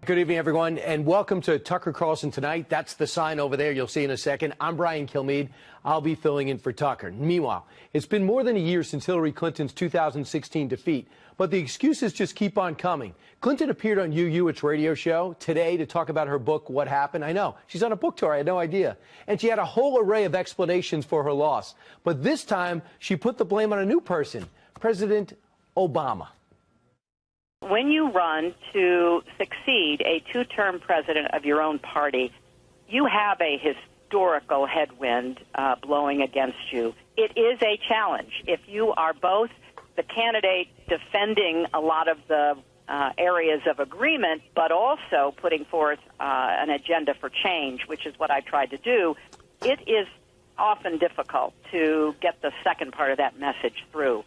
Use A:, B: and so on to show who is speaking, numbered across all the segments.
A: Good evening, everyone, and welcome to Tucker Carlson Tonight. That's the sign over there. You'll see in a second. I'm Brian Kilmeade. I'll be filling in for Tucker. Meanwhile, it's been more than a year since Hillary Clinton's 2016 defeat, but the excuses just keep on coming. Clinton appeared on its radio show today to talk about her book, What Happened. I know. She's on a book tour. I had no idea. And she had a whole array of explanations for her loss. But this time, she put the blame on a new person, President Obama.
B: When you run to succeed a two-term president of your own party, you have a historical headwind blowing against you. It is a challenge. If you are both the candidate defending a lot of the areas of agreement, but also putting forth an agenda for change, which is what I tried to do, it is often difficult to get the second part of that message through.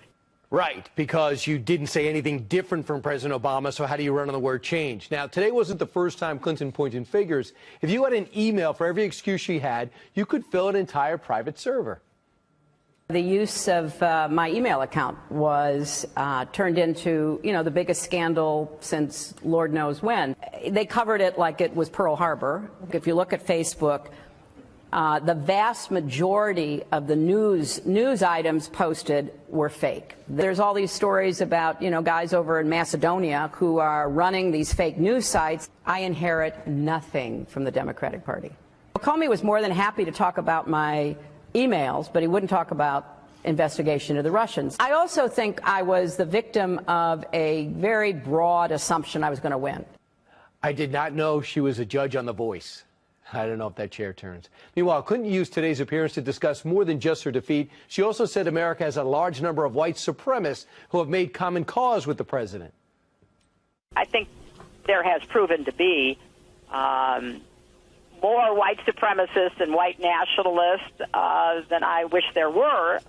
A: Right, because you didn't say anything different from President Obama, so how do you run on the word change? Now, today wasn't the first time Clinton pointed fingers. If you had an email for every excuse she had, you could fill an entire private server.
C: The use of my email account was turned into, the biggest scandal since Lord knows when. They covered it like it was Pearl Harbor. If you look at Facebook, the vast majority of the news items posted were fake. There's all these stories about, guys over in Macedonia who are running these fake news sites. I inherit nothing from the Democratic Party. Comey was more than happy to talk about my emails, but he wouldn't talk about investigation of the Russians. I also think I was the victim of a very broad assumption I was going to win.
A: I did not know she was a judge on The Voice. I don't know if that chair turns. Meanwhile, Clinton used today's appearance to discuss more than just her defeat. She also said America has a large number of white supremacists who have made common cause with the president.
B: I think there has proven to be more white supremacists and white nationalists than I wish there were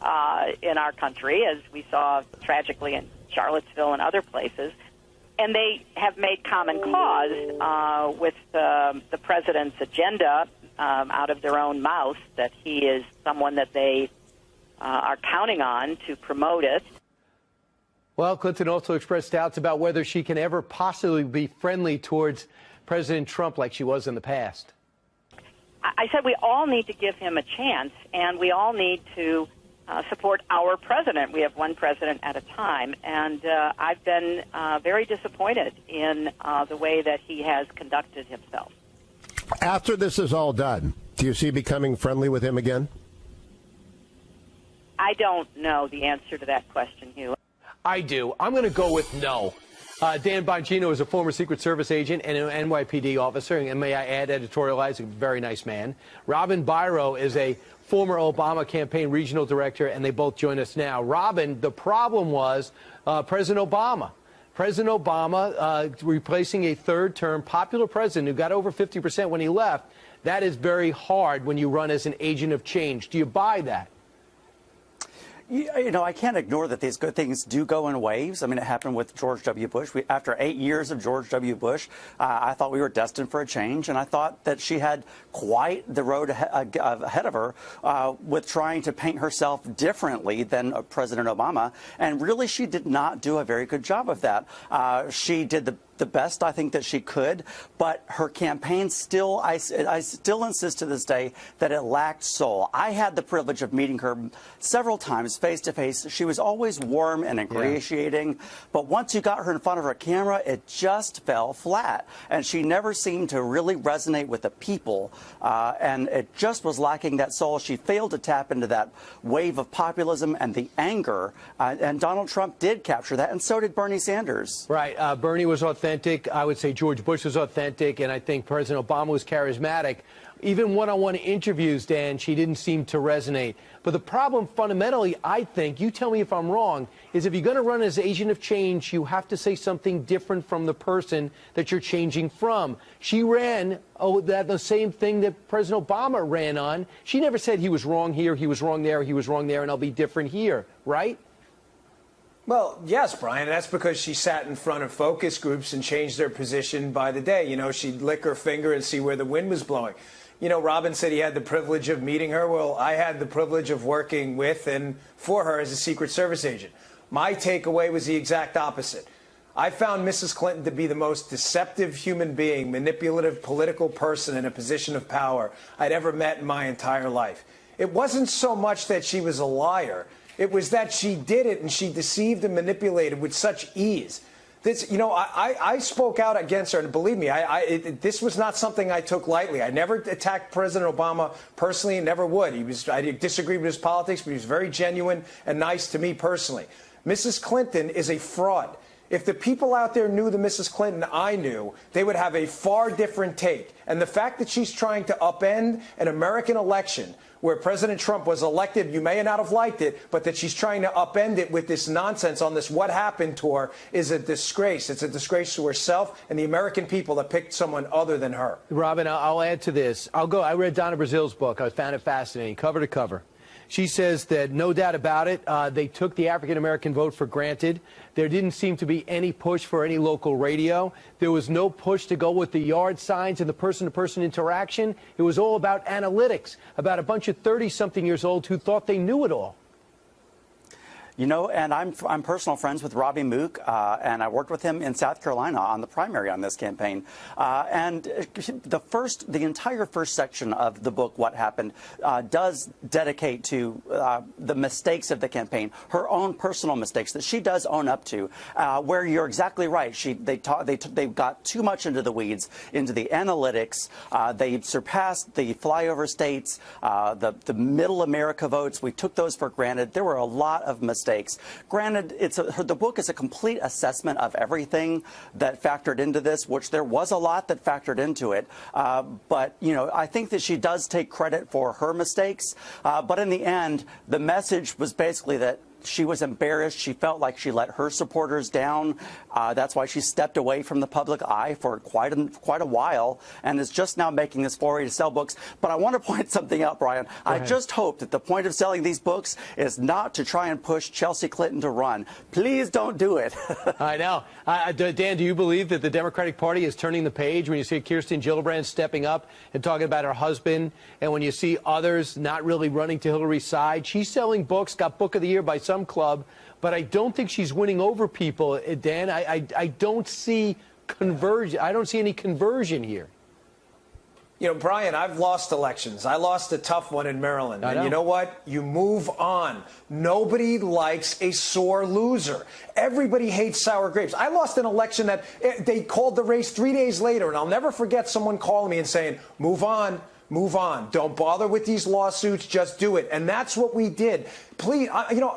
B: in our country, as we saw tragically in Charlottesville and other places. And they have made common cause with the president's agenda out of their own mouth, that he is someone that they are counting on to promote it.
A: Well, Clinton also expressed doubts about whether she can ever possibly be friendly towards President Trump like she was in the past.
B: I said we all need to give him a chance, and we all need to support our president. We have one president at a time, and I've been very disappointed in the way that he has conducted himself.
D: After this is all done, do you see becoming friendly with him again?
B: I don't know the answer to that question, Hugh.
A: I do. I'm going to go with no. Dan Bongino is a former Secret Service agent and an NYPD officer, and may I add, editorialized, a very nice man. Robin Byro is a former Obama campaign regional director, and they both join us now. Robin, the problem was President Obama. President Obama replacing a third-term popular president who got over 50% when he left. That is very hard when you run as an agent of change. Do you buy that?
E: I can't ignore that these good things do go in waves. I mean, it happened with George W. Bush. After 8 years of George W. Bush, I thought we were destined for a change, and I thought that she had quite the road ahead of her with trying to paint herself differently than President Obama, and really she did not do a very good job of that. She did the best I think that she could, but her campaign still, I still insist to this day that it lacked soul. I had the privilege of meeting her several times face to face. She was always warm and ingratiating, but once you got her in front of her camera, it just fell flat, and she never seemed to really resonate with the people, and it just was lacking that soul. She failed to tap into that wave of populism and the anger, and Donald Trump did capture that, and so did Bernie Sanders.
A: Right. Bernie was authentic. I would say George Bush was authentic, and I think President Obama was charismatic. Even one-on-one interviews, Dan, she didn't seem to resonate. But the problem fundamentally, I think, you tell me if I'm wrong, is if you're going to run as agent of change, you have to say something different from the person that you're changing from. She ran the same thing that President Obama ran on. She never said he was wrong here, he was wrong there, he was wrong there, and I'll be different here, right?
F: Well, yes, Brian. That's because she sat in front of focus groups and changed their position by the day. She'd lick her finger and see where the wind was blowing. Robin said he had the privilege of meeting her. Well, I had the privilege of working with and for her as a Secret Service agent. My takeaway was the exact opposite. I found Mrs. Clinton to be the most deceptive human being, manipulative political person in a position of power I'd ever met in my entire life. It wasn't so much that she was a liar. It was that she did it and she deceived and manipulated with such ease. I spoke out against her, and believe me, this was not something I took lightly. I never attacked President Obama personally, and never would. I disagreed with his politics, but he was very genuine and nice to me personally. Mrs. Clinton is a fraud. If the people out there knew the Mrs. Clinton I knew, they would have a far different take. And the fact that she's trying to upend an American election where President Trump was elected, you may not have liked it, but that she's trying to upend it with this nonsense on this What Happened tour is a disgrace. It's a disgrace to herself and the American people that picked someone other than her.
A: Robin, I'll add to this. I read Donna Brazil's book. I found it fascinating, cover to cover. She says that, no doubt about it, they took the African-American vote for granted. There didn't seem to be any push for any local radio. There was no push to go with the yard signs and the person-to-person interaction. It was all about analytics, about a bunch of 30-something-years-olds who thought they knew it all.
E: You know, and I'm personal friends with Robbie Mook, and I worked with him in South Carolina on the primary on this campaign. And the entire first section of the book, What Happened, does dedicate to the mistakes of the campaign, her own personal mistakes that she does own up to. Where you're exactly right, they got too much into the weeds, into the analytics. They surpassed the flyover states, the Middle America votes. We took those for granted. There were a lot of mistakes. Granted, the book is a complete assessment of everything that factored into this, which there was a lot that factored into it. But, you know, I think that she does take credit for her mistakes. But in the end, the message was basically that she was embarrassed. She felt like she let her supporters down. That's why she stepped away from the public eye for quite a while and is just now making this foray to sell books. But I want to point something out, Brian. I just hope that the point of selling these books is not to try and push Chelsea Clinton to run. Please don't do it.
A: I know. Dan, do you believe that the Democratic Party is turning the page when you see Kirsten Gillibrand stepping up and talking about her husband, and when you see others not really running to Hillary's side? She's selling books, got Book of the Year by some club, but I don't think she's winning over people, Dan. I don't see conversion. I don't see any conversion here.
F: You know, Brian, I've lost elections. I lost a tough one in Maryland. And you know what? You move on. Nobody likes a sore loser. Everybody hates sour grapes. I lost an election that they called the race 3 days later, and I'll never forget someone calling me and saying, move on. Move on. Don't bother with these lawsuits. Just do it. And that's what we did. Please,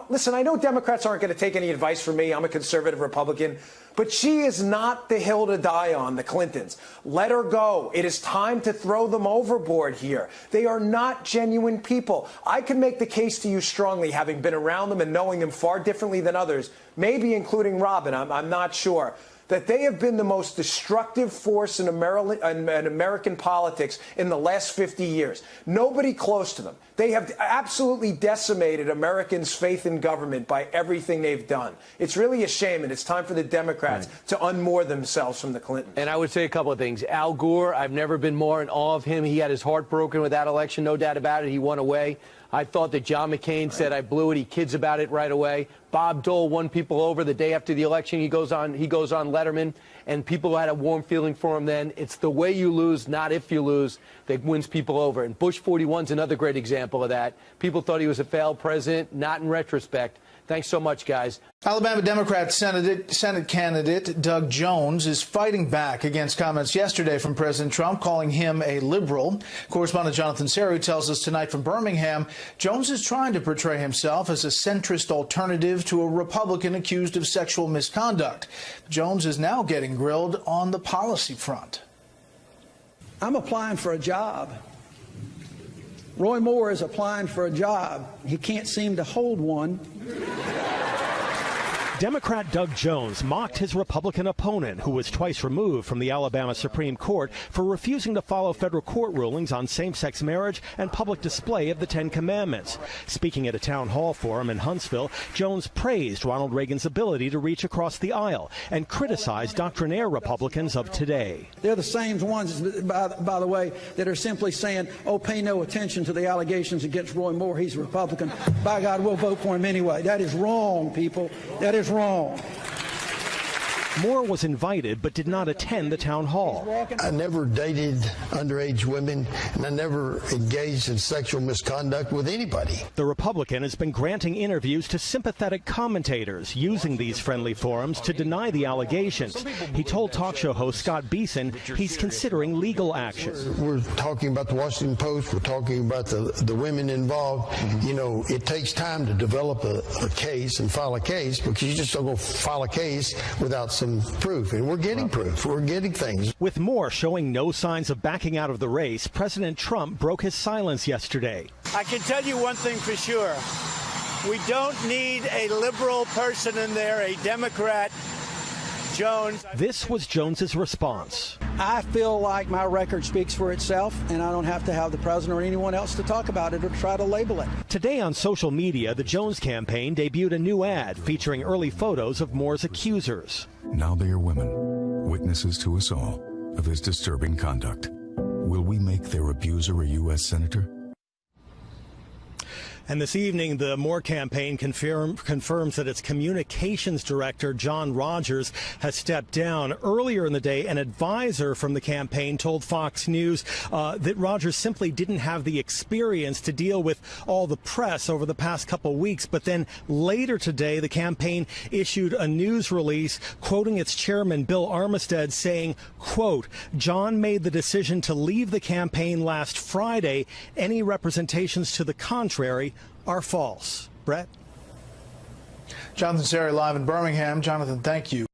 F: listen, I know Democrats aren't going to take any advice from me. I'm a conservative Republican. But she is not the hill to die on, the Clintons. Let her go. It is time to throw them overboard here. They are not genuine people. I can make the case to you strongly, having been around them and knowing them far differently than others, maybe including Robin, I'm not sure, that they have been the most destructive force in American politics in the last 50 years. Nobody close to them. They have absolutely decimated Americans' faith in government by everything they've done. It's really a shame, and it's time for the Democrats to unmoor themselves from the Clintons.
A: And I would say a couple of things. Al Gore, I've never been more in awe of him. He had his heart broken with that election, no doubt about it. He won away. I thought that John McCain said I blew it. He kids about it right away. Bob Dole won people over the day after the election. He goes on Letterman, and people had a warm feeling for him then. It's the way you lose, not if you lose, that wins people over. And Bush 41's another great example of that. People thought he was a failed president, not in retrospect. Thanks so much, guys.
G: Alabama Democrat Senate candidate Doug Jones is fighting back against comments yesterday from President Trump calling him a liberal. Correspondent Jonathan Serru tells us tonight from Birmingham, Jones is trying to portray himself as a centrist alternative to a Republican accused of sexual misconduct. Jones is now getting grilled on the policy front.
H: I'm applying for a job. Roy Moore is applying for a job. He can't seem to hold one.
I: Democrat Doug Jones mocked his Republican opponent, who was twice removed from the Alabama Supreme Court for refusing to follow federal court rulings on same-sex marriage and public display of the Ten Commandments. Speaking at a town hall forum in Huntsville, Jones praised Ronald Reagan's ability to reach across the aisle and criticized doctrinaire Republicans of today.
H: They're the same ones, by the way, that are simply saying, oh, pay no attention to the allegations against Roy Moore. He's a Republican. By God, we'll vote for him anyway. That is wrong, people. That is wrong.
I: Moore was invited but did not attend the town hall.
J: I never dated underage women, and I never engaged in sexual misconduct with anybody.
I: The Republican has been granting interviews to sympathetic commentators, using these friendly forums to deny the allegations. He told talk show host Scott Beeson he's considering legal action.
J: We're talking about the Washington Post. We're talking about the women involved. You know, it takes time to develop a case and file a case, because you just don't go file a case without some proof. And we're getting proof. We're getting things.
I: With Moore showing no signs of backing out of the race, President Trump broke his silence yesterday.
K: I can tell you one thing for sure. We don't need a liberal person in there, a Democrat. Jones.
I: This was Jones's response.
H: I feel like my record speaks for itself, and I don't have to have the president or anyone else to talk about it or try to label it.
I: Today on social media, the Jones campaign debuted a new ad featuring early photos of Moore's accusers.
L: Now they are women, witnesses to us all of his disturbing conduct. Will we make their abuser a U.S. senator?
I: And this evening, the Moore campaign confirms that its communications director, John Rogers, has stepped down. Earlier in the day, an advisor from the campaign told Fox News that Rogers simply didn't have the experience to deal with all the press over the past couple weeks. But then later today, the campaign issued a news release quoting its chairman, Bill Armistead, saying, quote, John made the decision to leave the campaign last Friday. Any representations to the contrary are false. Brett?
G: Jonathan Serry live in Birmingham. Jonathan, thank you.